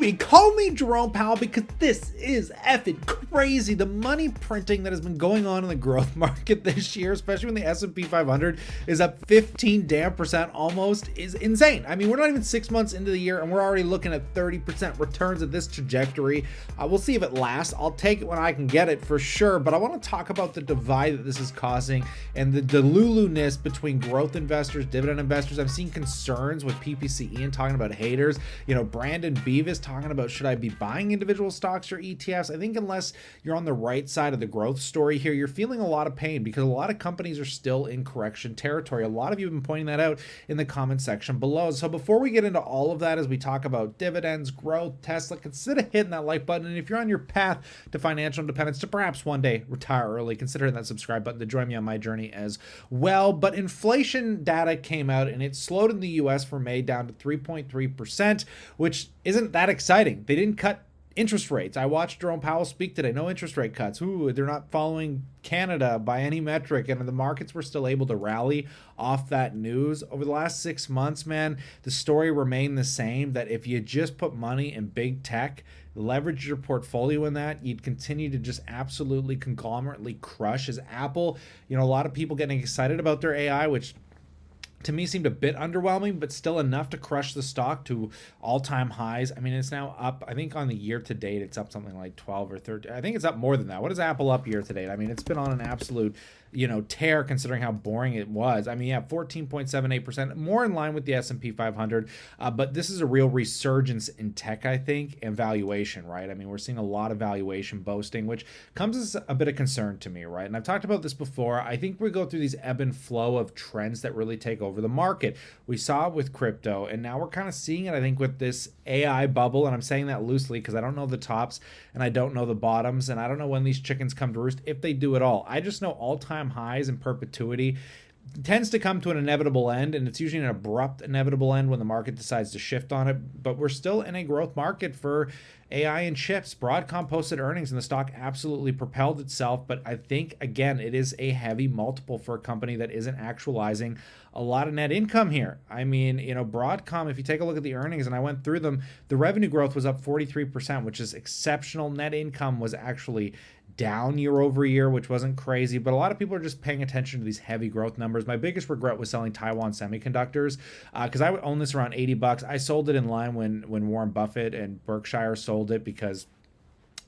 baby, call me Jerome Powell because this is effing crazy. The money printing that has been going on in the growth market this year, especially when the S&P 500 is up 15% almost, is insane. I mean, we're not even 6 months into the year and we're already looking at 30% returns at this trajectory. We'll see if it lasts. I'll take it when I can get it for sure, but I want to talk about the divide that this is causing and the delulu-ness between growth investors, dividend investors. I'm seeing concerns with PPC Ian talking about haters. Brandon Beavis talking about, should I be buying individual stocks or ETFs? I think unless you're on the right side of the growth story here, you're feeling a lot of pain because a lot of companies are still in correction territory. A lot of you have been pointing that out in the comment section below. So before we get into all of that, as we talk about dividends, growth, Tesla, consider hitting that like button. And if you're on your path to financial independence, to perhaps one day retire early, consider hitting that subscribe button to join me on my journey as well. But inflation data came out and it slowed in the US for May down to 3.3%, which isn't that exciting. They didn't cut interest rates. I watched Jerome Powell speak today. No interest rate cuts. They're not following Canada by any metric, and the markets were still able to rally off that news. Over the last 6 months, man, the story remained the same, that if you just put money in big tech, leverage your portfolio in that, you'd continue to just absolutely conglomerately crush. As Apple, a lot of people getting excited about their AI, which to me seemed a bit underwhelming, but still enough to crush the stock to all-time highs. I mean, it's now up, I think on the year to date, it's up something like 12 or 13. I think it's up more than that. What is Apple up year to date? I mean, it's been on an absolute tear considering how boring it was. I mean, yeah, 14.78%, more in line with the S&P 500, but this is a real resurgence in tech, I think, and valuation, right? I mean, we're seeing a lot of valuation boasting, which comes as a bit of concern to me, right? And I've talked about this before. I think we go through these ebb and flow of trends that really take over the market. We saw it with crypto, and now we're kind of seeing it, I think, with this AI bubble, and I'm saying that loosely because I don't know the tops and I don't know the bottoms, and I don't know when these chickens come to roost, if they do at all. I just know all-time highs in perpetuity tends to come to an inevitable end, and it's usually an abrupt inevitable end when the market decides to shift on it. But we're still in a growth market for AI and chips. Broadcom posted earnings and the stock absolutely propelled itself, but I think, again, it is a heavy multiple for a company that isn't actualizing a lot of net income here. I mean, Broadcom, if you take a look at the earnings, and I went through them, the revenue growth was up 43%, which is exceptional. Net income was actually down year over year, which wasn't crazy, but a lot of people are just paying attention to these heavy growth numbers. My biggest regret was selling Taiwan Semiconductors because I would own this around $80. I sold it in line when Warren Buffett and Berkshire sold it because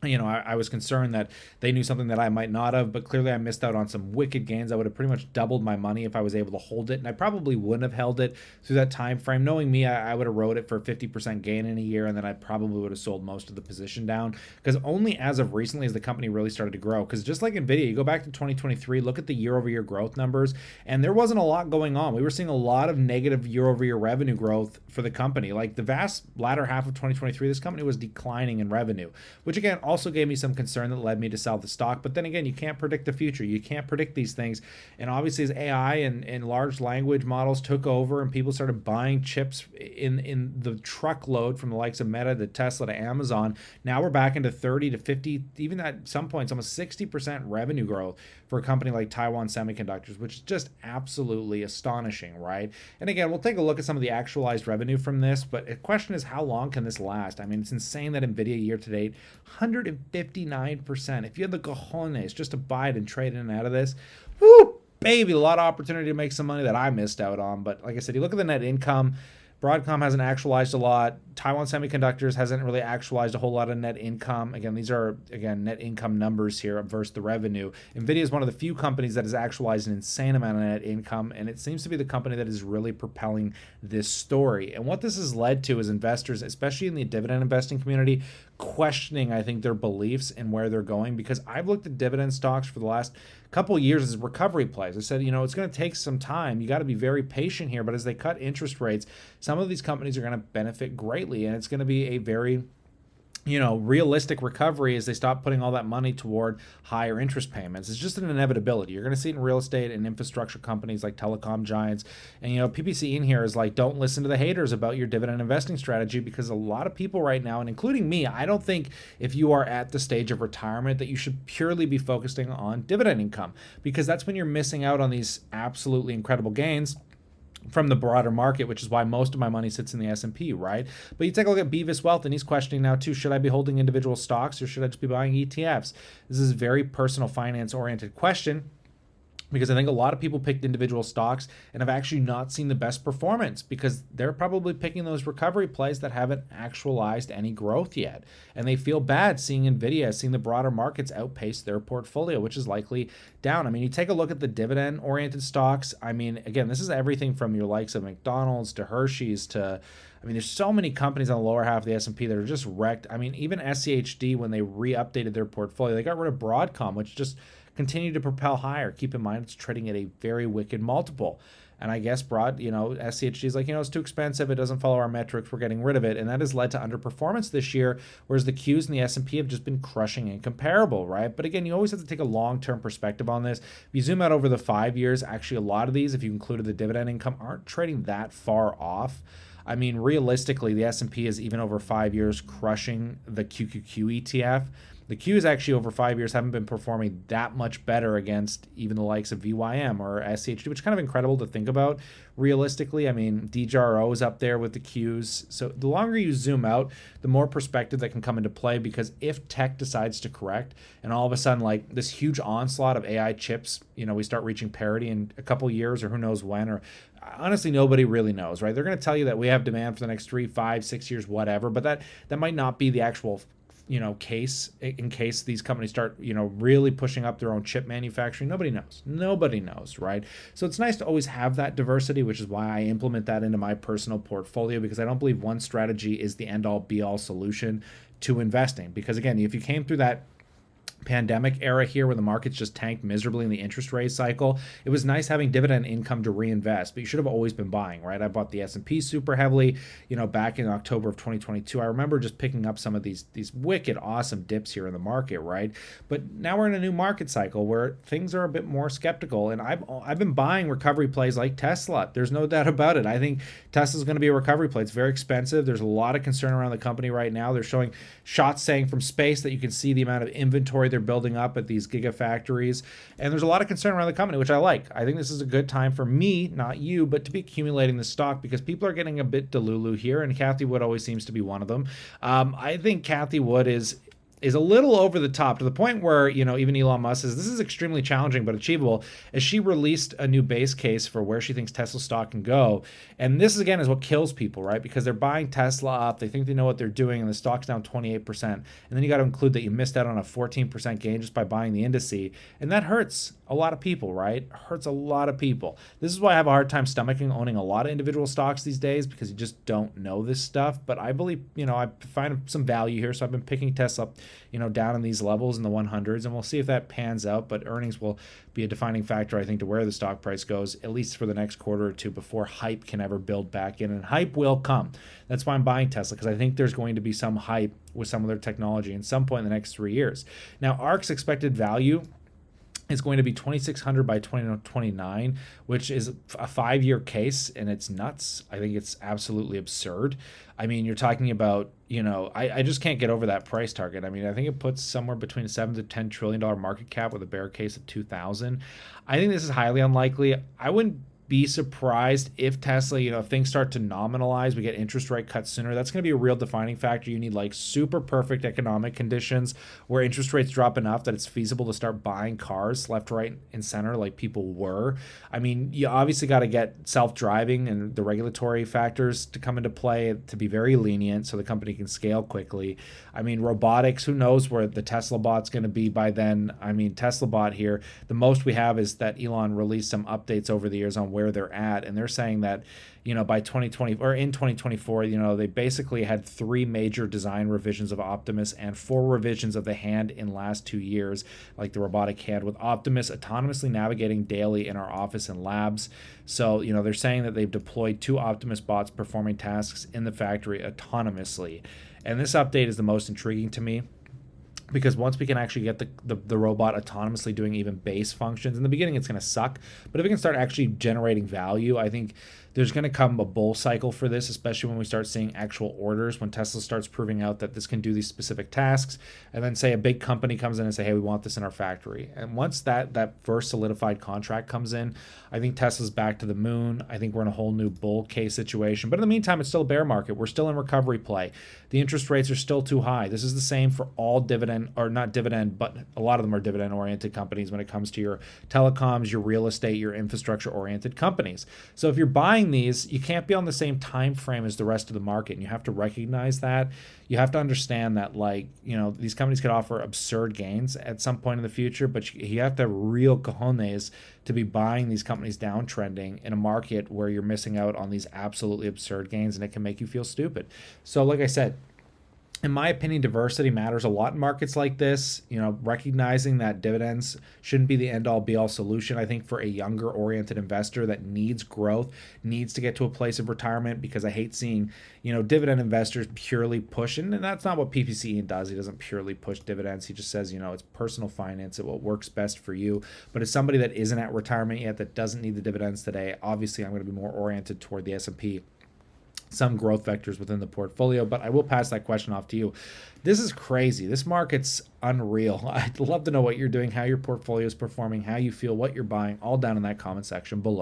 I was concerned that they knew something that I might not have, but clearly I missed out on some wicked gains. I would have pretty much doubled my money if I was able to hold it, and I probably wouldn't have held it through that time frame. Knowing me, I would have rode it for a 50% gain in a year, and then I probably would have sold most of the position down, because only as of recently has the company really started to grow. Because just like NVIDIA, you go back to 2023, look at the year-over-year growth numbers, and there wasn't a lot going on. We were seeing a lot of negative year-over-year revenue growth for the company. Like the vast latter half of 2023, this company was declining in revenue, which again also gave me some concern that led me to sell the stock. But then again, you can't predict the future. You can't predict these things. And obviously as AI and large language models took over and people started buying chips in the truckload from the likes of Meta to Tesla to Amazon, now we're back into 30 to 50, even at some points almost 60% revenue growth for a company like Taiwan Semiconductors, which is just absolutely astonishing, right? And again, we'll take a look at some of the actualized revenue from this, but the question is, how long can this last? I mean, it's insane that NVIDIA year to date, 159%. If you had the cojones just to buy it and trade in and out of this, whoo, baby, a lot of opportunity to make some money that I missed out on. But like I said, you look at the net income, Broadcom hasn't actualized a lot. Taiwan Semiconductors hasn't really actualized a whole lot of net income. Again, these are, net income numbers here versus the revenue. NVIDIA is one of the few companies that has actualized an insane amount of net income, and it seems to be the company that is really propelling this story. And what this has led to is investors, especially in the dividend investing community, questioning, I think, their beliefs and where they're going, because I've looked at dividend stocks for the last couple of years as recovery plays. I said, it's going to take some time. You got to be very patient here, but as they cut interest rates, some of these companies are going to benefit greatly, and it's going to be a very realistic recovery as they stop putting all that money toward higher interest payments. It's just an inevitability. You're going to see it in real estate and infrastructure companies like telecom giants. And, PPC in here is like, don't listen to the haters about your dividend investing strategy, because a lot of people right now, and including me, I don't think if you are at the stage of retirement that you should purely be focusing on dividend income, because that's when you're missing out on these absolutely incredible gains. from the broader market, which is why most of my money sits in the S&P, right? But you take a look at Beavis Wealth, and he's questioning now too, should I be holding individual stocks or should I just be buying ETFs? This is a very personal finance oriented question, because I think a lot of people picked individual stocks and have actually not seen the best performance because they're probably picking those recovery plays that haven't actualized any growth yet. And they feel bad seeing Nvidia, seeing the broader markets outpace their portfolio, which is likely down. I mean, you take a look at the dividend oriented stocks. I mean, again, this is everything from your likes of McDonald's to Hershey's to, I mean, there's so many companies on the lower half of the S&P that are just wrecked. I mean, even SCHD, when they re-updated their portfolio, they got rid of Broadcom, which just continue to propel higher. Keep in mind, it's trading at a very wicked multiple. And I guess SCHD is like, it's too expensive. It doesn't follow our metrics. We're getting rid of it. And that has led to underperformance this year, whereas the Qs and the S&P have just been crushing incomparable, right? But again, you always have to take a long-term perspective on this. If you zoom out over the 5 years, actually a lot of these, if you included the dividend income, aren't trading that far off. I mean, realistically, the S&P is even over 5 years crushing the QQQ ETF. The Qs actually over 5 years haven't been performing that much better against even the likes of VYM or SCHD, which is kind of incredible to think about realistically. I mean, DJRO is up there with the Qs. So the longer you zoom out, the more perspective that can come into play, because if tech decides to correct and all of a sudden like this huge onslaught of AI chips, we start reaching parity in a couple years or who knows when, or honestly, nobody really knows, right? They're going to tell you that we have demand for the next 3, 5, 6 years, whatever, but that might not be the actual case in case these companies start, really pushing up their own chip manufacturing. Nobody knows, right? So it's nice to always have that diversity, which is why I implement that into my personal portfolio, because I don't believe one strategy is the end all be all solution to investing. Because again, if you came through that pandemic era here where the markets just tanked miserably in the interest rate cycle, it was nice having dividend income to reinvest, but you should have always been buying, right? I bought the S&P super heavily, back in October of 2022. I remember just picking up some of these wicked awesome dips here in the market, right? But now we're in a new market cycle where things are a bit more skeptical, and I've been buying recovery plays like Tesla. There's no doubt about it. I think Tesla's going to be a recovery play. It's very expensive. There's a lot of concern around the company right now. They're showing shots saying from space that you can see the amount of inventory they're building up at these gigafactories, and there's a lot of concern around the company, which I like. I think this is a good time for me, not you, but to be accumulating the stock, because people are getting a bit delulu here, and Cathie Wood always seems to be one of them. I think Cathie Wood is a little over the top, to the point where, even Elon Musk says this is extremely challenging but achievable, as she released a new base case for where she thinks Tesla stock can go. And this, again, is what kills people, right? Because they're buying Tesla up, they think they know what they're doing, and the stock's down 28%. And then you got to include that you missed out on a 14% gain just by buying the indice. And that hurts a lot of people, right? Hurts a lot of people. This is why I have a hard time stomaching owning a lot of individual stocks these days, because you just don't know this stuff. But I believe, I find some value here. So I've been picking Tesla up, down in these levels in the 100s, and we'll see if that pans out. But earnings will be a defining factor, I think, to where the stock price goes, at least for the next quarter or two, before hype can ever build back in. And hype will come. That's why I'm buying Tesla, because I think there's going to be some hype with some of their technology in some point in the next 3 years. Now, ARK's expected value is going to be 2,600 by 2029, which is a 5-year case, and it's nuts. I think it's absolutely absurd. I mean, you're talking about, I just can't get over that price target. I mean, I think it puts somewhere between $7 to $10 trillion market cap with a bear case of 2,000. I think this is highly unlikely. I wouldn't be surprised if Tesla, if things start to nominalize, we get interest rate cuts sooner. That's going to be a real defining factor. You need like super perfect economic conditions where interest rates drop enough that it's feasible to start buying cars left, right, and center like people were. I mean, you obviously got to get self-driving and the regulatory factors to come into play to be very lenient so the company can scale quickly. I mean, robotics, who knows where the Tesla bot's going to be by then. I mean, Tesla bot here, the most we have is that Elon released some updates over the years on where they're at, and they're saying that by 2020 or in 2024, they basically had 3 major design revisions of Optimus and 4 revisions of the hand in last 2 years, like the robotic hand, with Optimus autonomously navigating daily in our office and labs. So they're saying that they've deployed 2 Optimus bots performing tasks in the factory autonomously, and this update is the most intriguing to me, because once we can actually get the robot autonomously doing even base functions, in the beginning it's going to suck, but if we can start actually generating value, I think There's going to come a bull cycle for this, especially when we start seeing actual orders, when Tesla starts proving out that this can do these specific tasks, and then say a big company comes in and say, hey, we want this in our factory. And once that first solidified contract comes in, I think Tesla's back to the moon. I think we're in a whole new bull case situation. But in the meantime, it's still a bear market. We're still in recovery play. The interest rates are still too high. This is the same for all dividend, or not dividend, but a lot of them are dividend-oriented companies when it comes to your telecoms, your real estate, your infrastructure-oriented companies. So if you're buying these, you can't be on the same time frame as the rest of the market, and you have to recognize that. You have to understand that, like, you know, these companies could offer absurd gains at some point in the future, but you have to have real cojones to be buying these companies downtrending in a market where you're missing out on these absolutely absurd gains, and it can make you feel stupid. So like I said, in my opinion, diversity matters a lot in markets like this. You know, recognizing that dividends shouldn't be the end-all be-all solution. I think for a younger oriented investor that needs growth, needs to get to a place of retirement, because I hate seeing, you know, dividend investors purely push, and that's not what PPC does. He doesn't purely push dividends. He just says, you know, it's personal finance. It what works best for you. But as somebody that isn't at retirement yet, that doesn't need the dividends today, obviously I'm going to be more oriented toward the S&P, some growth vectors within the portfolio. But I will pass that question off to you. This is crazy. This market's unreal. I'd love to know what you're doing, how your portfolio is performing, how you feel, what you're buying, all down in that comment section below.